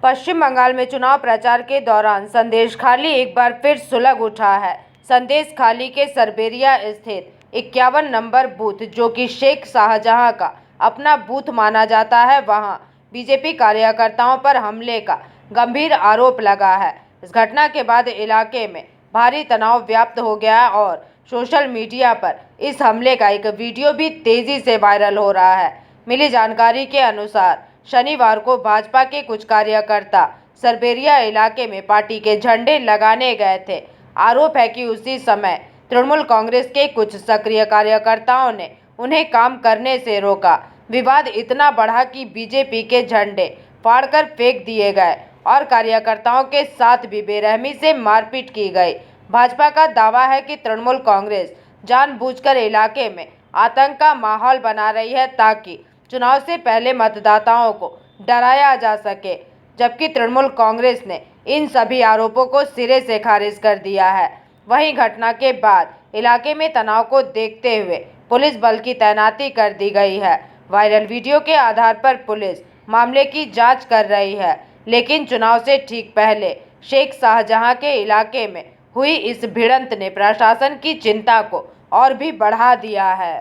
पश्चिम बंगाल में चुनाव प्रचार के दौरान संदेशखाली एक बार फिर सुलग उठा है। संदेशखाली के सरबेरिया स्थित 51 नंबर बूथ, जो कि शेख शाहजहां का अपना बूथ माना जाता है, वहां बीजेपी कार्यकर्ताओं पर हमले का गंभीर आरोप लगा है। इस घटना के बाद इलाके में भारी तनाव व्याप्त हो गया और सोशल मीडिया पर इस हमले का एक वीडियो भी तेजी से वायरल हो रहा है। मिली जानकारी के अनुसार शनिवार को भाजपा के कुछ कार्यकर्ता सरबेरिया इलाके में पार्टी के झंडे लगाने गए थे। आरोप है कि उसी समय तृणमूल कांग्रेस के कुछ सक्रिय कार्यकर्ताओं ने उन्हें काम करने से रोका। विवाद इतना बढ़ा कि बीजेपी के झंडे फाड़कर फेंक दिए गए और कार्यकर्ताओं के साथ भी बेरहमी से मारपीट की गई। भाजपा का दावा है कि तृणमूल कांग्रेस जानबूझकर इलाके में आतंक का माहौल बना रही है ताकि चुनाव से पहले मतदाताओं को डराया जा सके, जबकि तृणमूल कांग्रेस ने इन सभी आरोपों को सिरे से खारिज कर दिया है। वहीं घटना के बाद इलाके में तनाव को देखते हुए पुलिस बल की तैनाती कर दी गई है। वायरल वीडियो के आधार पर पुलिस मामले की जांच कर रही है, लेकिन चुनाव से ठीक पहले शेख शाहजहां के इलाके में हुई इस भिड़ंत ने प्रशासन की चिंता को और भी बढ़ा दिया है।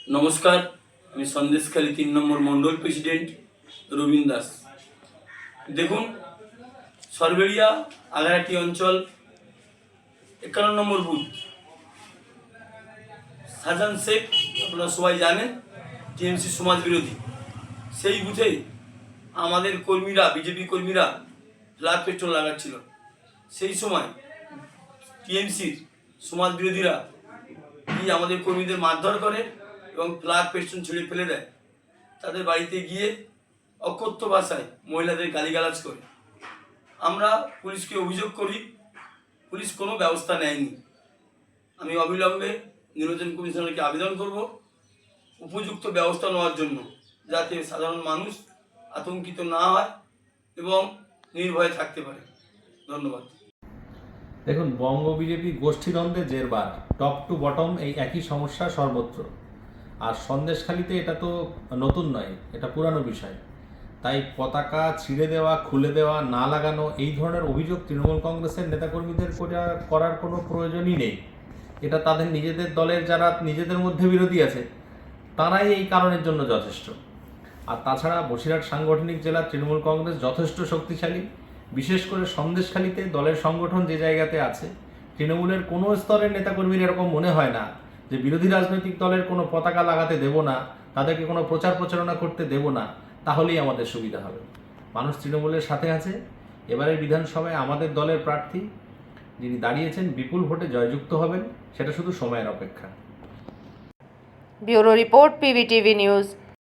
नमस्कार, আমি সন্দেশখালী 3 নম্বর মন্ডল প্রেসিডেন্ট রবীন দাস। দেখুন, সরবেরিয়া আগারাটি অঞ্চল 51 নম্বর বুথ, শাহজাহান শেখ, আপনারা সবাই জানেন, টিএমসি সমাজ বিরোধী। সেই বুথে আমাদের কর্মীরা, বিজেপি কর্মীরা ফ্ল্যাগ পেট্রোল লাগাচ্ছিল। সেই সময় টিএমসির সমাজ বিরোধীরা কি আমাদের কর্মীদের মারধর করে এবং ফ্ল্যাগ পেস্টন ছিঁড়ে ফেলে দেয়। তাদের বাড়িতে গিয়ে অকথ্য ভাষায় মহিলাদের গালিগালাজ করে। আমরা পুলিশকে অভিযোগ করি, পুলিশ কোনো ব্যবস্থা নেয়নি। আমি অবিলম্বে নির্বাচন কমিশনারকে আবেদন করব উপযুক্ত ব্যবস্থা নেওয়ার জন্য, যাতে সাধারণ মানুষ আতঙ্কিত না হয় এবং নির্ভয়ে থাকতে পারে। ধন্যবাদ। দেখুন, বঙ্গ বিজেপি গোষ্ঠীদ্বন্দ্বে জেরবার, টপ টু বটম এই একই সমস্যা সর্বত্র। আর সন্দেশখালিতে এটা তো নতুন নয়, এটা পুরানো বিষয়। তাই পতাকা ছিঁড়ে দেওয়া, খুলে দেওয়া, না লাগানো, এই ধরনের অভিযোগ তৃণমূল কংগ্রেসের নেতাকর্মীদের করার কোনো প্রয়োজনই নেই। এটা তাদের নিজেদের দলের যারা নিজেদের মধ্যে বিরোধী আছে তারাই এই কারণের জন্য যথেষ্ট। আর তাছাড়া বসিরহাট সাংগঠনিক জেলা তৃণমূল কংগ্রেস যথেষ্ট শক্তিশালী। বিশেষ করে সন্দেশখালিতে দলের সংগঠন যে জায়গাতে আছে, তৃণমূলের কোনো স্তরের নেতাকর্মীর এরকম মনে হয় না যে বিরোধী রাজনৈতিক দলের কোনো পতাকা লাগাতে দেব না, তাদেরকে কোনো প্রচার প্রচারণা করতে দেব না, তাহলেই আমাদের সুবিধা হবে। মানুষ তৃণমূলের সাথে আছে। এবারের বিধানসভায় আমাদের দলের প্রার্থী যিনি দাঁড়িয়েছেন বিপুল ভোটে জয়যুক্ত হবেন, সেটা শুধু সময়ের অপেক্ষা। Bureau report, PVTV news.